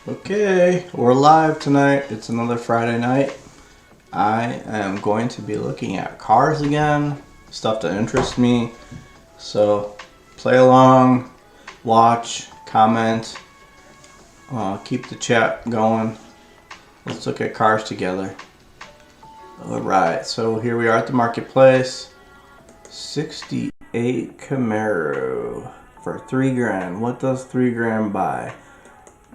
Okay, we're live tonight. It's another Friday night. I am going to be looking at cars again, stuff that interests me. So play along, watch, comment, keep the chat going. Let's look at cars together. Alright, so here we are at the marketplace. 68 Camaro for $3,000. What does $3,000 buy?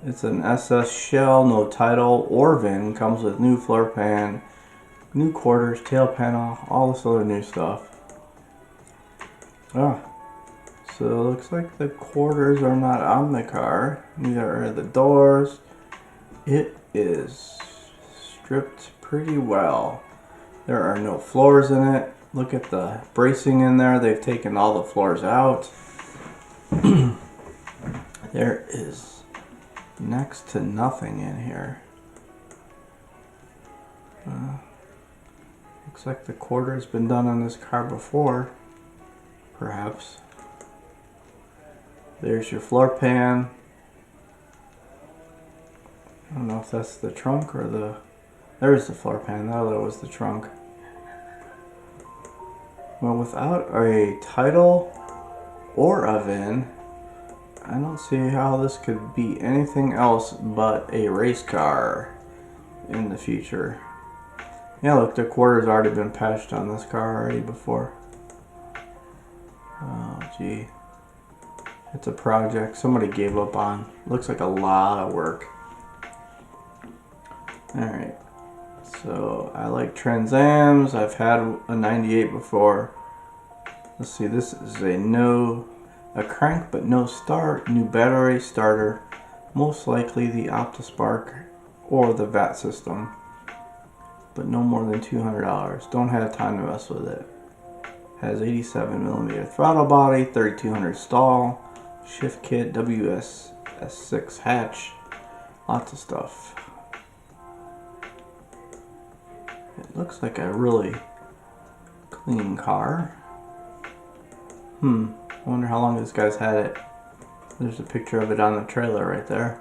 It's an SS shell, no title or VIN, comes with new floor pan, new quarters, tail panel, all this other new stuff. So it looks like the quarters are not on the car, neither are the doors. It is stripped pretty well. There are no floors in it. Look at the bracing in there, they've taken all the floors out. There is next to nothing in here. Looks like the quarter's been done on this car before, perhaps. There's your floor pan. I don't know if that's the trunk or the... There's the floor pan, that other was the trunk. Well, without a title or a VIN, I don't see how this could be anything else but a race car in the future. Yeah, look, the quarter's already been patched on this car already before. Oh, gee. It's a project somebody gave up on. Looks like a lot of work. Alright. So, I like Trans Ams. I've had a 98 before. Let's see, this is a crank but no start, new battery starter, most likely the OptiSpark or the VAT system, but no more than $200. Don't have time to mess with it. Has 87mm throttle body, 3200 stall, shift kit, WS6 hatch, lots of stuff. It looks like a really clean car. I wonder how long this guy's had it. There's a picture of it on the trailer right there.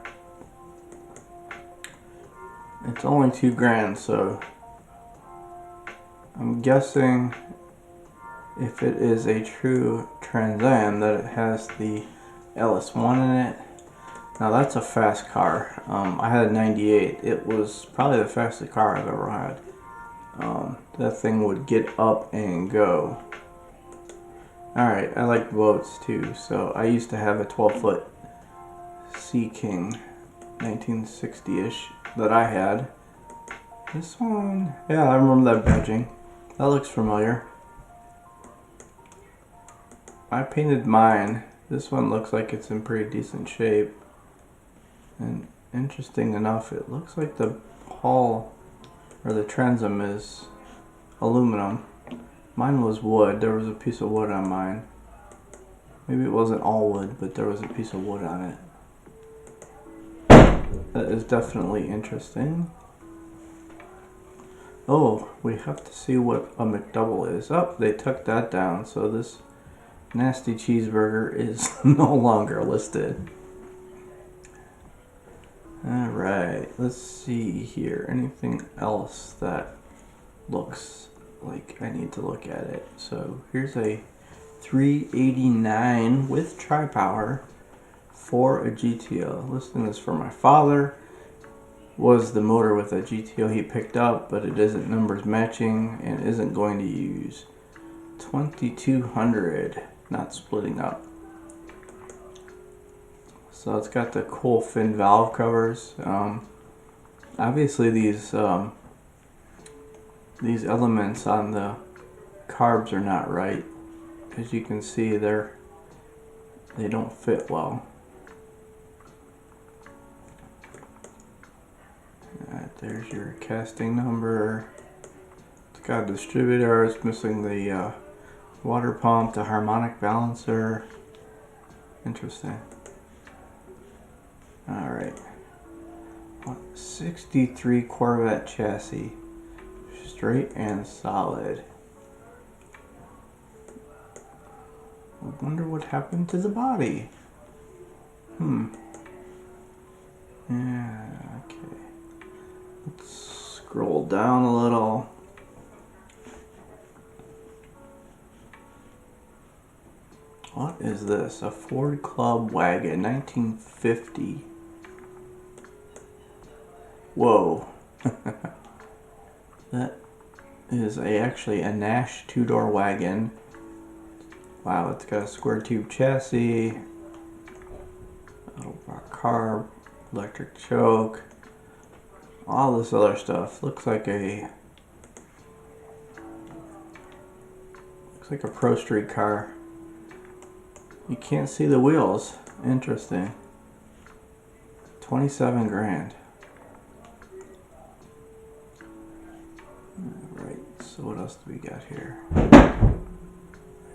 It's only $2,000, so I'm guessing if it is a true Trans Am that it has the LS1 in it. Now that's a fast car. I had a 98. It was probably the fastest car I've ever had. That thing would get up and go. Alright, I like boats too, so I used to have a 12-foot Sea King 1960-ish that I had. This one, yeah, I remember that badging. That looks familiar. I painted mine. This one looks like it's in pretty decent shape. And interesting enough, it looks like the hull or the transom is aluminum. Mine was wood. There was a piece of wood on mine. Maybe it wasn't all wood, but there was a piece of wood on it. That is definitely interesting. Oh, we have to see what a McDouble is. Oh, they took that down, so this nasty cheeseburger is no longer listed. Alright, let's see here. Anything else that looks like I need to look at it. So here's a 389 with tri-power for a GTO. Listing this for my father. Was the motor with a GTO he picked up, but it isn't numbers matching and isn't going to use. 2200, not splitting up. So it's got the cool fin valve covers. Obviously these elements on the carbs are not right. As you can see, they don't fit well. Alright, there's your casting number. It's got a distributor. It's missing the water pump, the harmonic balancer. Interesting. Alright. 63 Corvette chassis. Straight and solid. I wonder what happened to the body. Yeah, okay. Let's scroll down a little. What is this? A Ford Club wagon, 1950. Whoa. That is actually a Nash two-door wagon. Wow, it's got a square tube chassis, auto bar carb, electric choke, all this other stuff. Looks like a Pro Street car. You can't see the wheels. Interesting. 27 grand. Alright, so what else do we got here?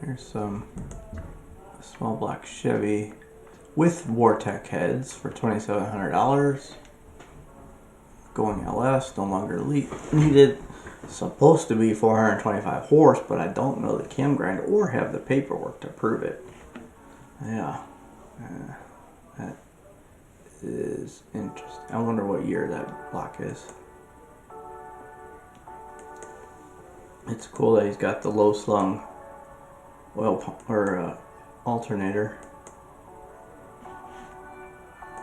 Here's a small black Chevy with Vortec heads for $2,700. Going LS, no longer needed. Supposed to be 425 horse, but I don't know the cam grind or have the paperwork to prove it. Yeah, that is interesting. I wonder what year that block is. It's cool that he's got the low slung oil pump or alternator.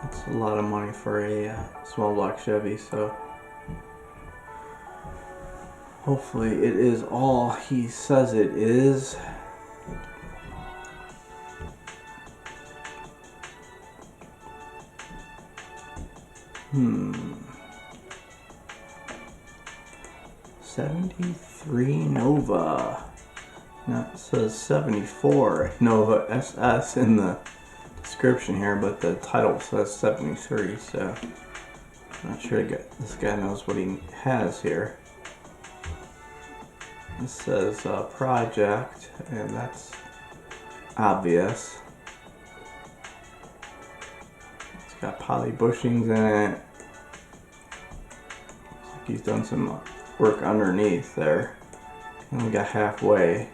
That's a lot of money for a small block Chevy, so hopefully it is all he says it is. Hmm. 73 Nova. Now it says 74 Nova SS in the description here, but the title says 73, so I'm not sure this guy knows what he has here. It says project, and that's obvious. It's got poly bushings in it. Looks like he's done some work underneath there. Only got halfway.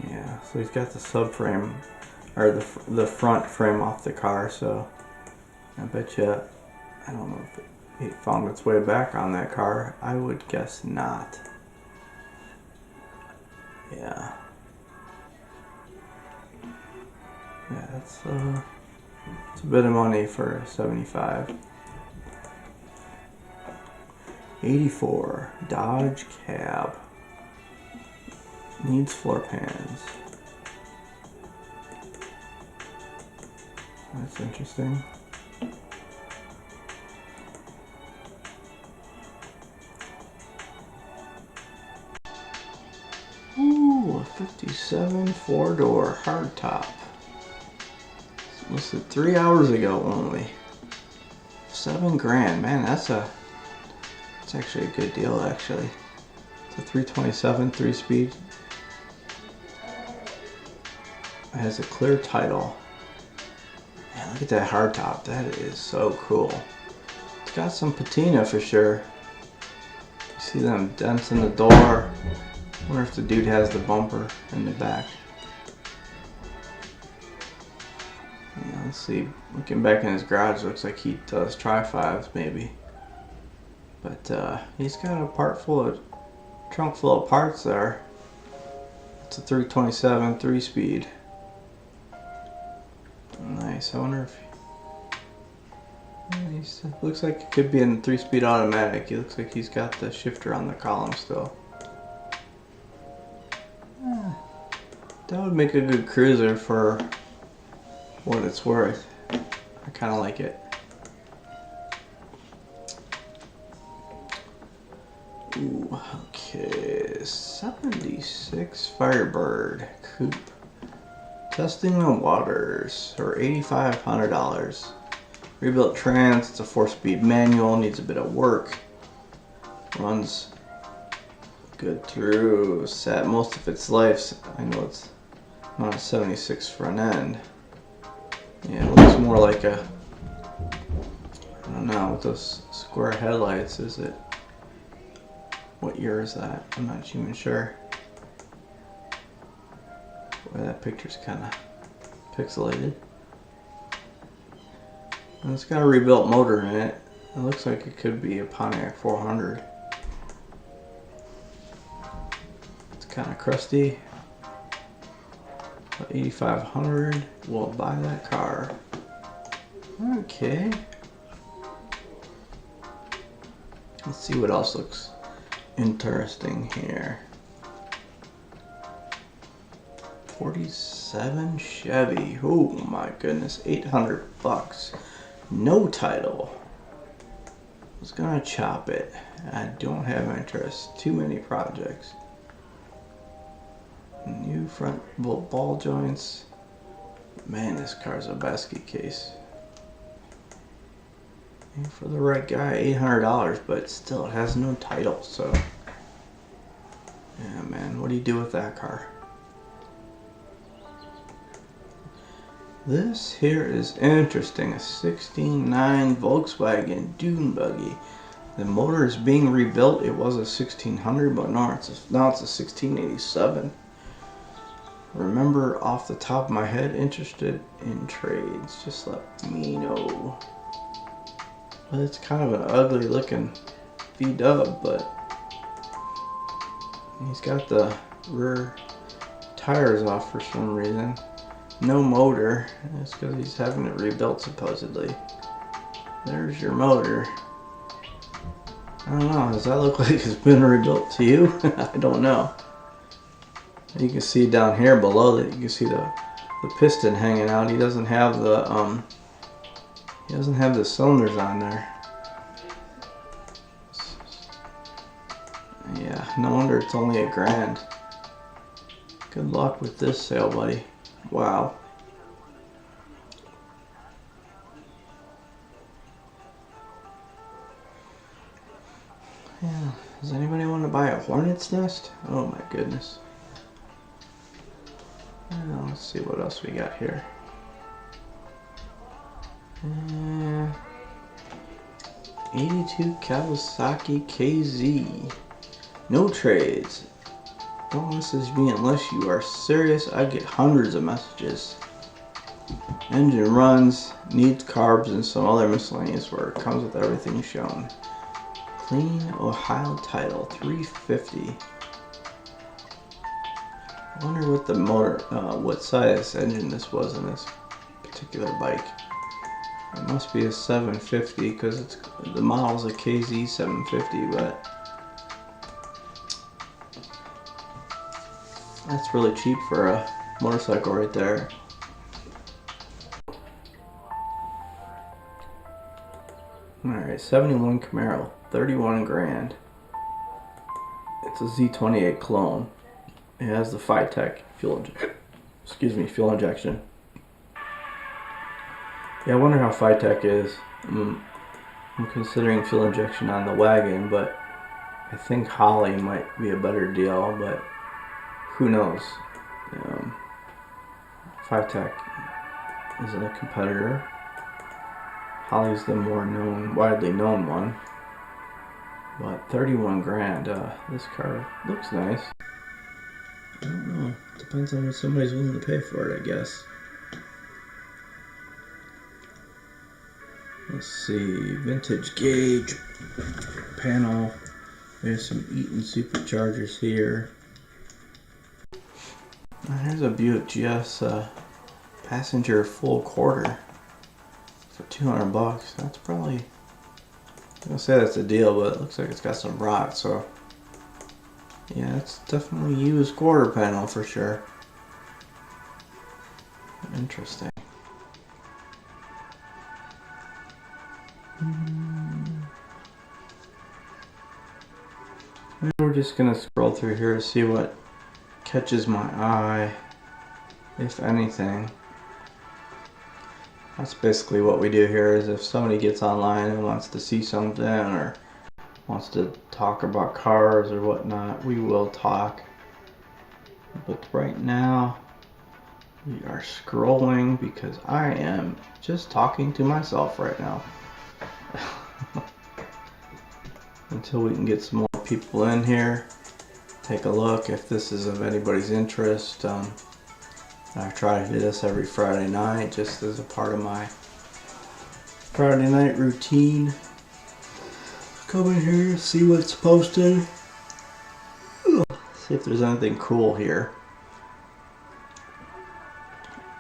Yeah, so he's got the subframe, or the front frame off the car, so I bet you, I don't know if it found its way back on that car. I would guess not. Yeah. Yeah, it's a bit of money for 75. 84 Dodge Cab. Needs floor pans. That's interesting. Ooh, a 57 four-door hardtop. Listed 3 hours ago only. 7 grand, man. That's actually a good deal. Actually, it's a 327 3-speed. It has a clear title. Man, look at that hardtop. That is so cool. It's got some patina for sure. You see them dents in the door. I wonder if the dude has the bumper in the back. Yeah, let's see. Looking back in his garage, looks like he does tri-5s maybe. But he's got a trunk full of parts there. It's a 327 3-speed. Nice. I wonder if looks like it could be in 3-speed automatic. He looks like he's got the shifter on the column still. That would make a good cruiser for what it's worth. I kind of like it. Ooh, okay, 76 Firebird Coupe. Testing the waters for $8,500. Rebuilt trans, it's a 4-speed manual, needs a bit of work. Runs good through most of its life. I know it's not a 76 front end. Yeah, it looks more like I don't know, with those square headlights, is it? What year is that? I'm not even sure. Boy, that picture's kind of pixelated. And it's got a rebuilt motor in it. It looks like it could be a Pontiac 400. It's kind of crusty. 8,500. We'll buy that car. Okay. Let's see what else looks interesting here. 47 Chevy. Oh my goodness, 800 bucks. No title. I was gonna chop it. I don't have interest. Too many projects. New front ball joints. Man, this car's a basket case. And for the right guy, $800, but still it has no title, so. Yeah, man, what do you do with that car? This here is interesting, a 16.9 Volkswagen Dune buggy. The motor is being rebuilt. It was a 1600, but now it's a 1687. Remember, off the top of my head, interested in trades, just let me know. Well, it's kind of an ugly looking V-dub, but he's got the rear tires off for some reason. No motor. It's because he's having it rebuilt supposedly. There's your motor. I don't know. Does that look like it's been rebuilt to you? I don't know. You can see down here below that. You can see the piston hanging out. He doesn't have the cylinders on there. Yeah. No wonder it's only $1,000. Good luck with this sale, buddy. Wow. Yeah. Does anybody want to buy a hornet's nest? Oh my goodness. Let's see what else we got here. 82 Kawasaki Kz. No trades. Don't message me unless you are serious. I get hundreds of messages. Engine runs, needs carbs, and some other miscellaneous work. Comes with everything shown. Clean Ohio title, $350. I wonder what the motor, what size engine this was in this particular bike. It must be a 750 because it's the model's a KZ 750, but that's really cheap for a motorcycle right there. Alright, 71 Camaro, 31 grand. It's a Z28 clone. It has the Firetech fuel injection. Yeah, I wonder how Firetech is. I'm considering fuel injection on the wagon, but I think Holly might be a better deal, but who knows? Firetech isn't a competitor. Holly's the more widely known one. But 31 grand, this car looks nice. I don't know. Depends on what somebody's willing to pay for it, I guess. Let's see. Vintage gauge panel. There's some Eaton superchargers here. Here's a Buick GS passenger full quarter for 200 bucks. That's probably, I'm gonna say that's a deal, but it looks like it's got some rot, so yeah, it's definitely used quarter panel for sure. Interesting. We're just gonna scroll through here to see what catches my eye, if anything. That's basically what we do here, is if somebody gets online and wants to see something or wants to talk about cars or whatnot, we will talk. But right now we are scrolling because I am just talking to myself right now. Until we can get some more people in here, take a look if this is of anybody's interest. I try to do this every Friday night just as a part of my Friday night routine. Come in here, see what's posted. See if there's anything cool here.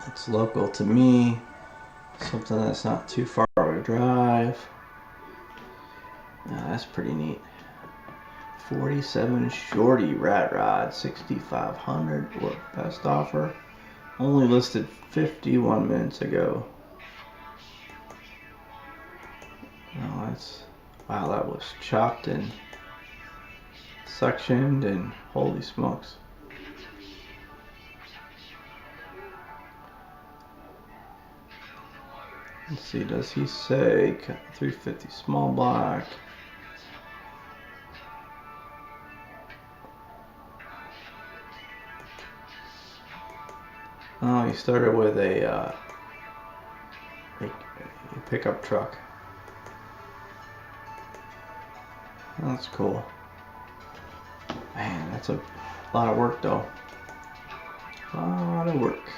It's local to me. Something that's not too far of a drive. Yeah, that's pretty neat. 47 Shorty Rat Rod 6500. What best offer? Only listed 51 minutes ago. No, that's wow. That was chopped and sectioned, and holy smokes. Let's see, does he say 350 small block? Oh, he started with a pickup truck. That's cool. Man, that's a lot of work though. A lot of work.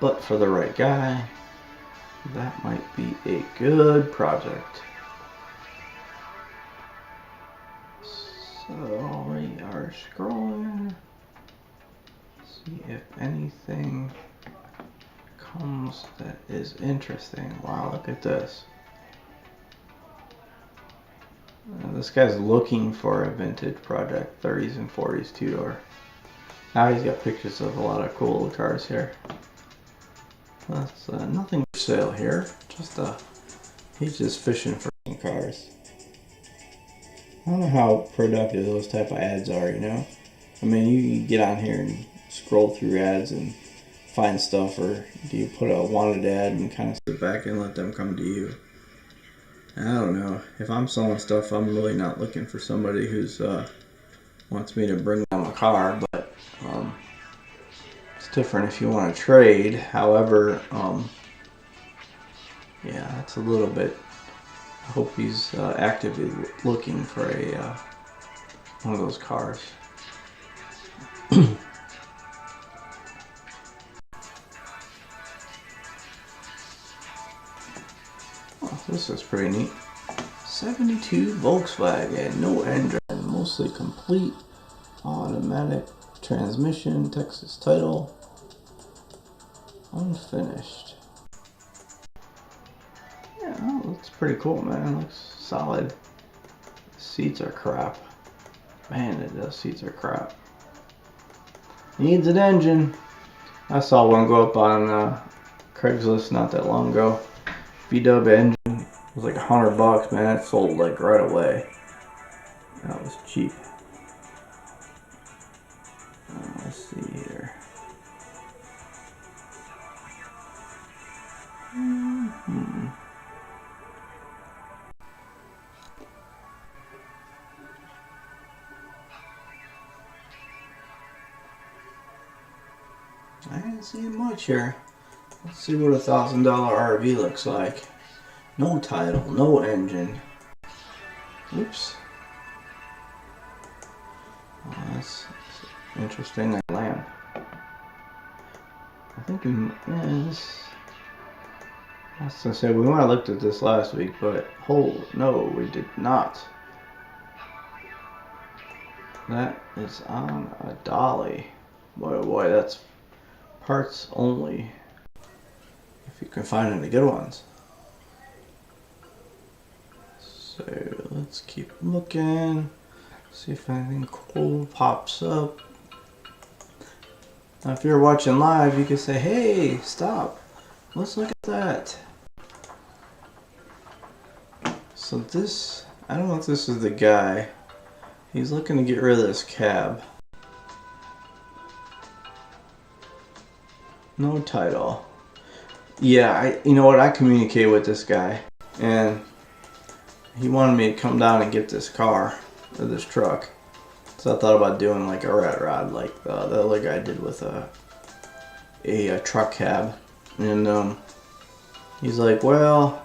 But for the right guy, that might be a good project. So we are scrolling. See if anything comes that is interesting. Wow, look at this. This guy's looking for a vintage project, 30s and 40s two-door. Now he's got pictures of a lot of cool cars here. That's nothing for sale here. Just he's just fishing for cars. I don't know how productive those type of ads are, you know. I mean, you get on here and scroll through ads and find stuff, or do you put a wanted ad and kind of sit back and let them come to you? I don't know. If I'm selling stuff, I'm really not looking for somebody who's wants me to bring them a car, but it's different if you want to trade. However, yeah, it's a little bit. I hope he's actively looking for a one of those cars. Oh, this is pretty neat. 72 Volkswagen, no engine, mostly complete, automatic transmission, Texas title, unfinished. Yeah, oh, looks pretty cool, man. Looks solid. Seats are crap. Man, those seats are crap. Needs an engine. I saw one go up on Craigslist not that long ago. VW engine. It was like $100, man. It sold like right away. That was cheap. Let's see here. I didn't see much here. Let's see what a $1,000 RV looks like. No title, no engine. Oops. Oh, that's interesting. That lamp. I think we, yeah, this. I was gonna say we might have looked at this last week, but no, we did not. That is on a dolly. Boy, oh boy, that's parts only. If you can find any good ones. So let's keep looking, see if anything cool pops up. Now if you're watching live, you can say, hey, stop, let's look at that. So this, I don't know if this is the guy. He's looking to get rid of this cab. No title. Yeah, you know what, I communicate with this guy, and he wanted me to come down and get this car, or this truck. So I thought about doing like a rat rod like the other guy did with a truck cab. And he's like, well,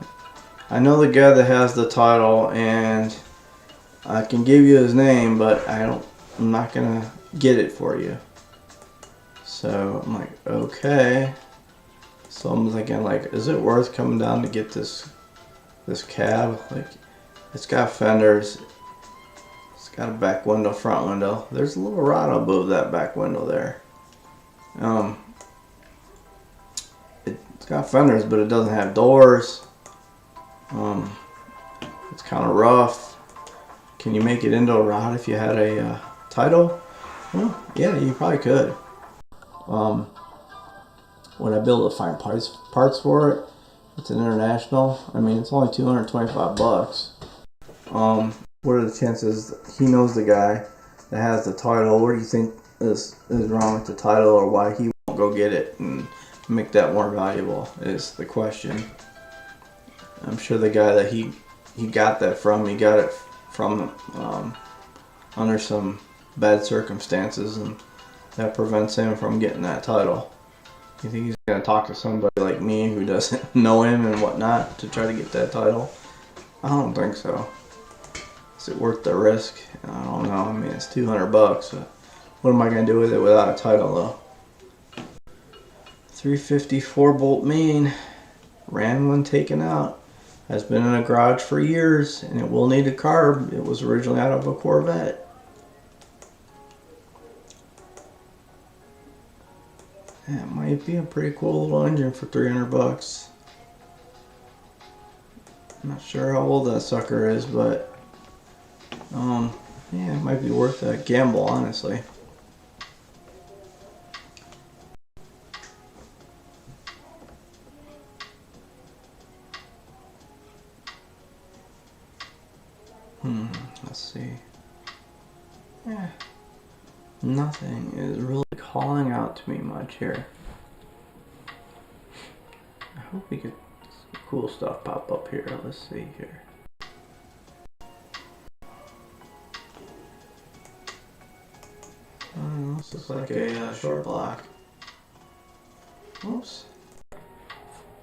I know the guy that has the title and I can give you his name, but I'm not gonna get it for you. So I'm like, okay. So I'm thinking, like, is it worth coming down to get this cab? Like, it's got fenders, it's got a back window, front window. There's a little rod above that back window there. It's got fenders, but it doesn't have doors. It's kind of rough. Can you make it into a rod if you had a title? Well, yeah, you probably could. Would I be able to find parts for it? It's an international. I mean, it's only 225 bucks. What are the chances that he knows the guy that has the title? What do you think is wrong with the title, or why he won't go get it and make that more valuable is the question. I'm sure the guy that he got that from, he got it from under some bad circumstances, and that prevents him from getting that title. You think he's going to talk to somebody like me who doesn't know him and whatnot to try to get that title? I don't think so. Is it worth the risk? I don't know. I mean, it's 200 bucks. What am I going to do with it without a title, though? 350 4-bolt main. Ran when taken out. Has been in a garage for years, and it will need a carb. It was originally out of a Corvette. That might be a pretty cool little engine for 300 bucks. I'm not sure how old that sucker is, but yeah, it might be worth a gamble, honestly. Let's see. Yeah, nothing is really calling out to me much here. I hope we get some cool stuff pop up here. Let's see here. This looks like a short block. Oops.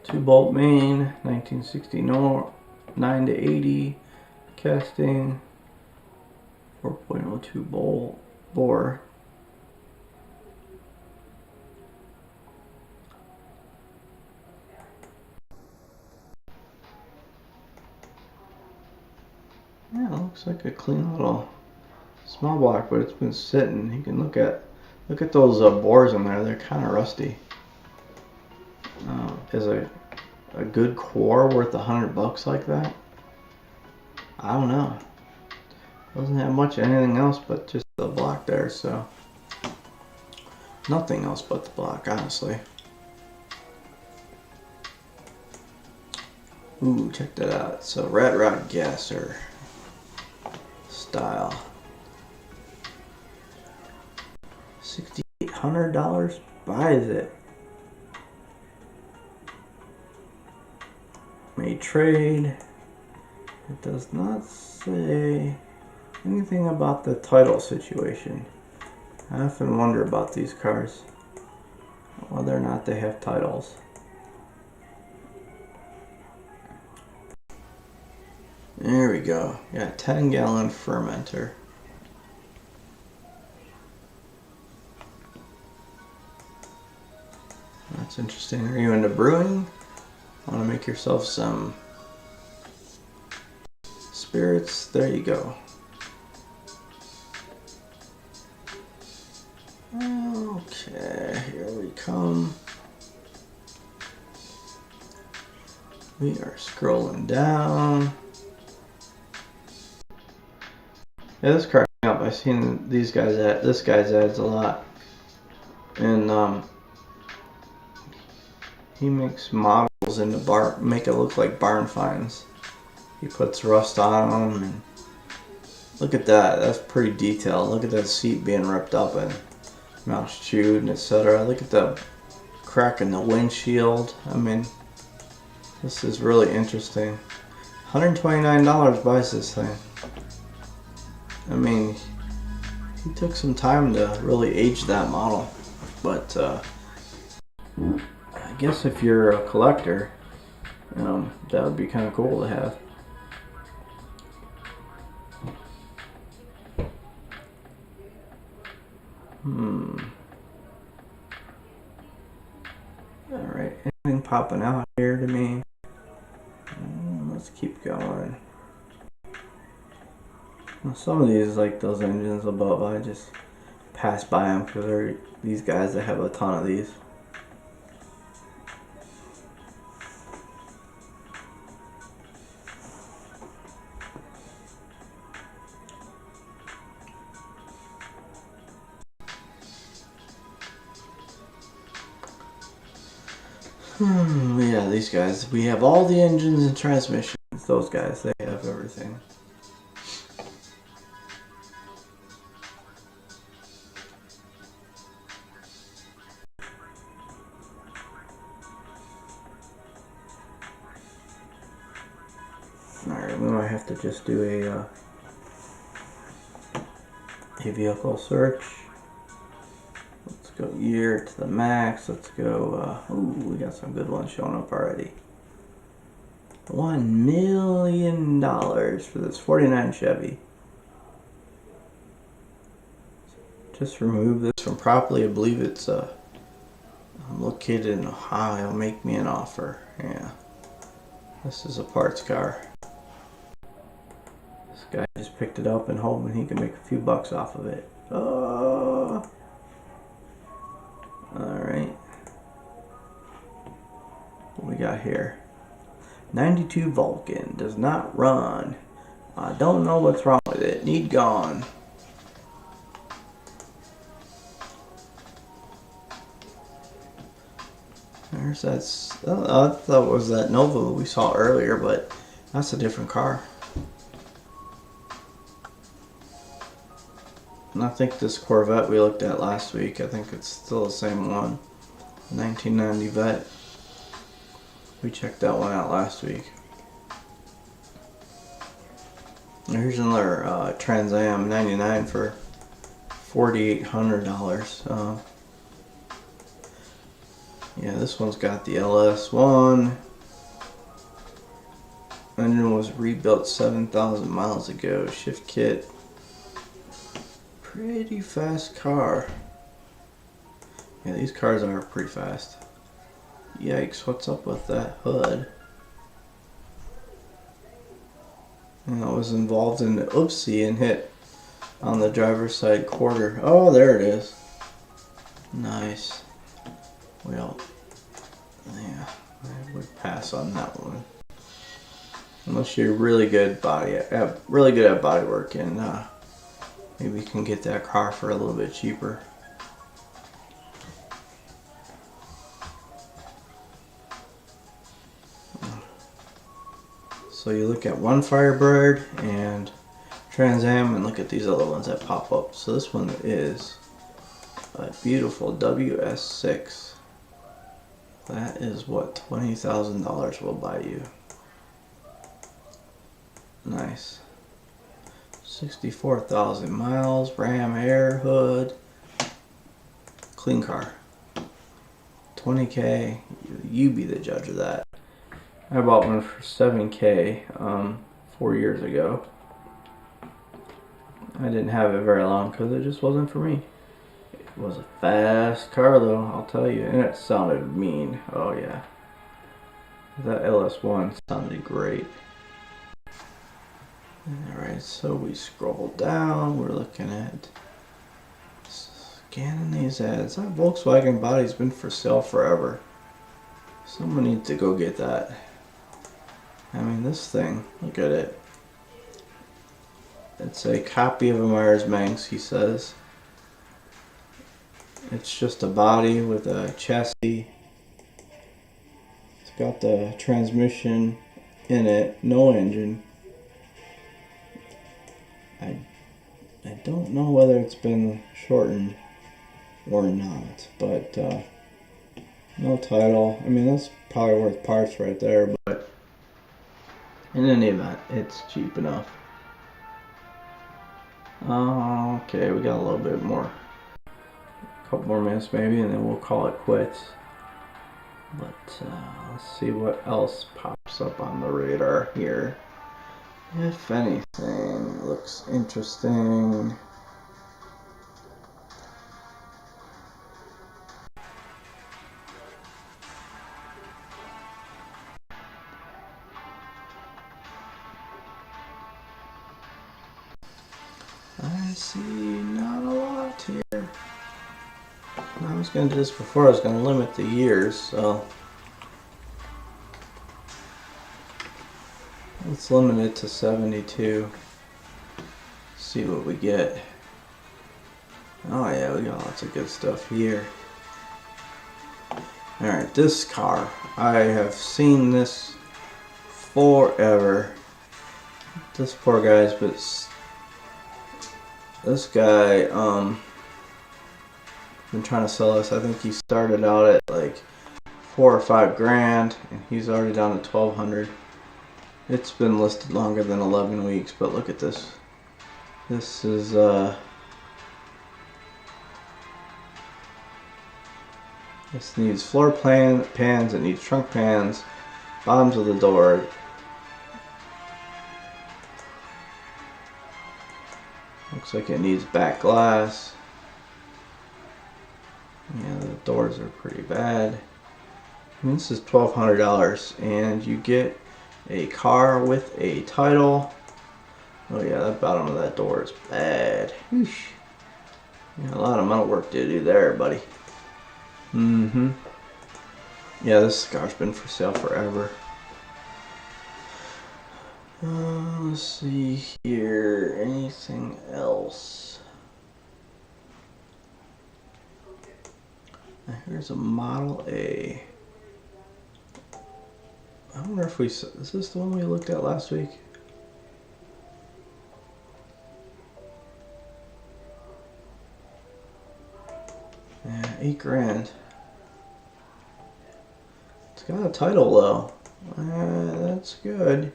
2-bolt main, 1969 to 80 casting, 4.02 bolt bore. Yeah, it looks like a clean little small block, but it's been sitting. You can look at those bores in there. They're kind of rusty. Is a good core worth $100 like that? I don't know. Doesn't have much of anything else but just the block there, so nothing else but the block, honestly. Ooh, check that out. It's a rat rod gasser style. $6,800 buys it. May trade. It does not say anything about the title situation. I often wonder about these cars, whether or not they have titles. There we go. Got a 10-gallon fermenter. That's interesting. Are you into brewing? Want to make yourself some spirits? There you go. Okay, here we come. We are scrolling down. Yeah, this car up. I've seen this guy's ads a lot, and he makes models into make it look like barn finds. He puts rust on them, and look at that. That's pretty detailed. Look at that seat being ripped up and mouse chewed and etc. Look at the crack in the windshield. I mean, this is really interesting. $129 buys this thing. I mean, he took some time to really age that model, but I guess if you're a collector, that would be kind of cool to have. Alright, anything anything popping out here to me. Let's keep going. Now, some of these, like those engines above, I just pass by them because they're these guys that have a ton of these. Yeah, these guys. We have all the engines and transmissions. Those guys, they have everything. Alright, we might have to just do a vehicle search. Let's go year to the max. Let's go, ooh, we got some good ones showing up already. $1 million for this 49 Chevy. Just remove this from properly. I believe it's located in Ohio. Make me an offer. Yeah. This is a parts car. This guy just picked it up and hoping he can make a few bucks off of it. Oh. Alright. What we got here? 92 Vulcan. Does not run. I don't know what's wrong with it. Need gone. There's that. I thought it was that Nova we saw earlier, but that's a different car. And I think this Corvette we looked at last week, I think it's still the same one. 1990 Vet. We checked that one out last week. Here's another Trans Am 99 for $4,800. Yeah, this one's got the LS1. Engine was rebuilt 7,000 miles ago. Shift kit. Pretty fast car. Yeah, these cars are pretty fast. Yikes, what's up with that hood? And I was involved in the oopsie and hit on the driver's side quarter. Oh, there it is. Nice. Well, yeah, I would pass on that one. Unless you're really good at body work, and maybe you can get that car for a little bit cheaper. So you look at one Firebird and Trans Am, and look at these other ones that pop up. So this one is a beautiful WS6. That is what $20,000 will buy you. Nice. 64,000 miles, Ram Air hood, clean car. 20K, you be the judge of that. I bought one for 7K 4 years ago. I didn't have it very long because it just wasn't for me. It was a fast car though, I'll tell you, and it sounded mean. Oh yeah. That LS1 sounded great. Alright, so we scroll down, we're looking at scanning these ads. That Volkswagen body's been for sale forever. Someone needs to go get that. I mean, this thing, look at it. It's a copy of a Myers-Manx, he says. It's just a body with a chassis. It's got the transmission in it, no engine. I don't know whether it's been shortened or not, but no title. I mean, that's probably worth parts right there, but in any event, it's cheap enough. Okay, we got a little bit more. A couple more minutes maybe, and then we'll call it quits. But let's see what else pops up on the radar here. If anything looks interesting. see, not a lot here. I was going to do this before. I was going to limit the years, so let's limit it to 72. See what we get. Oh yeah, we got lots of good stuff here. Alright, this car. I have seen this forever. This poor guy's, but this guy, been trying to sell this. I think he started out at like 4 or 5 grand, and he's already down to 1,200. It's been listed longer than 11 weeks, but look at this. This is this needs floor pans, it needs trunk pans, bottoms of the door. Looks like it needs back glass. Yeah, the doors are pretty bad. And this is $1,200, and you get a car with a title. Oh yeah, that bottom of that door is bad. Whoosh. Yeah, a lot of metal work to do there, buddy. Yeah, this car's been for sale forever. Let's see here. Anything else? Now here's a Model A. I wonder if is this the one we looked at last week? Yeah, 8 grand. It's got a title though. That's good.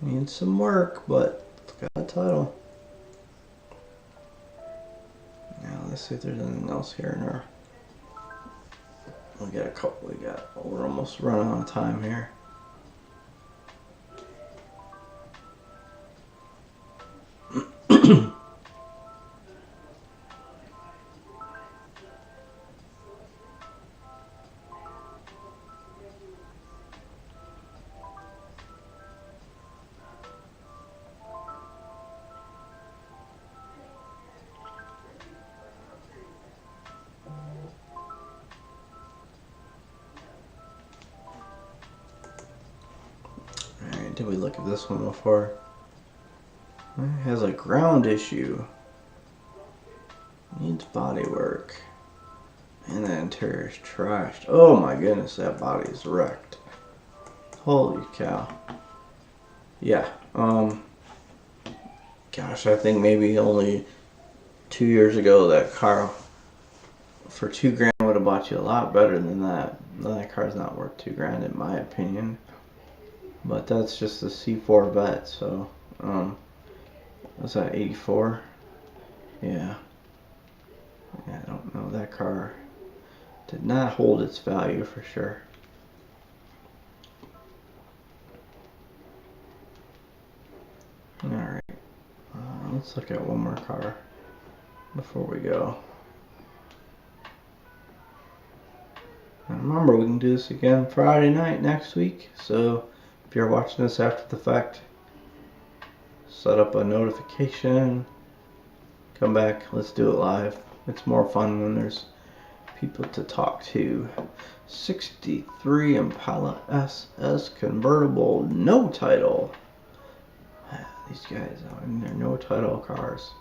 Needs some work, but it's got a title. Now let's see if there's anything else here in our. We got a couple. We're almost running out of time here. Did we look at this one before? It has a ground issue. Needs body work. And the interior is trashed. Oh my goodness, that body is wrecked. Holy cow. Yeah, gosh, I think maybe only 2 years ago that car for 2 grand would have bought you a lot better than that. That car's not worth 2 grand in my opinion. But that's just the C4 vet, so, what's that, 84? Yeah. Yeah, I don't know, that car did not hold its value for sure. Alright, let's look at one more car before we go. And remember, we can do this again Friday night next week, so if you're watching this after the fact, set up a notification, come back, let's do it live. It's more fun when there's people to talk to. 63 Impala SS convertible, no title. These guys out in their no title cars.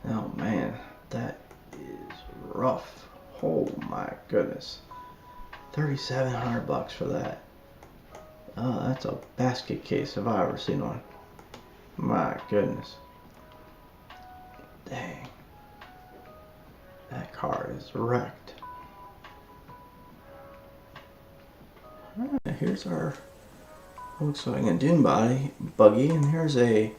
Oh man, that is rough. Oh my goodness. 3,700 bucks for that. Oh, that's a basket case if I ever seen one. My goodness. Dang. That car is wrecked. Alright, here's our Volkswagen dune buggy, and here's a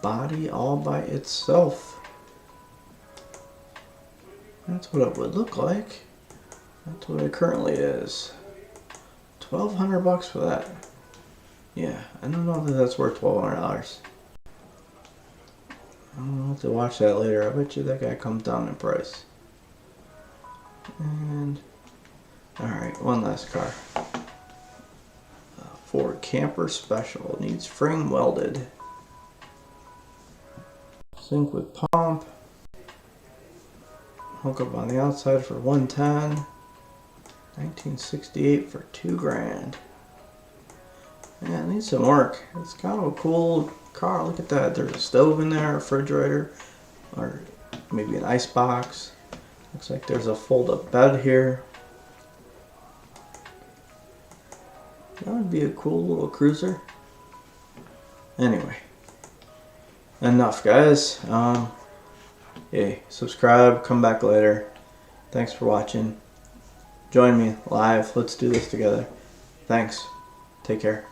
body all by itself. That's what it would look like. That's what it currently is. 1,200 bucks for that. Yeah, I don't know if that's worth $1,200. I'll have to watch that later. I bet you that guy comes down in price. And alright, one last car. Ford Camper Special. Needs frame welded. Sync with pump. Hook up on the outside for 110. 1968 for $2,000. Yeah, it needs some work. It's kind of a cool car. Look at that. There's a stove in there, a refrigerator, or maybe an ice box. Looks like there's a fold-up bed here. That would be a cool little cruiser. Anyway, enough, guys. Hey, subscribe, come back later. Thanks for watching. Join me live. Let's do this together. Thanks. Take care.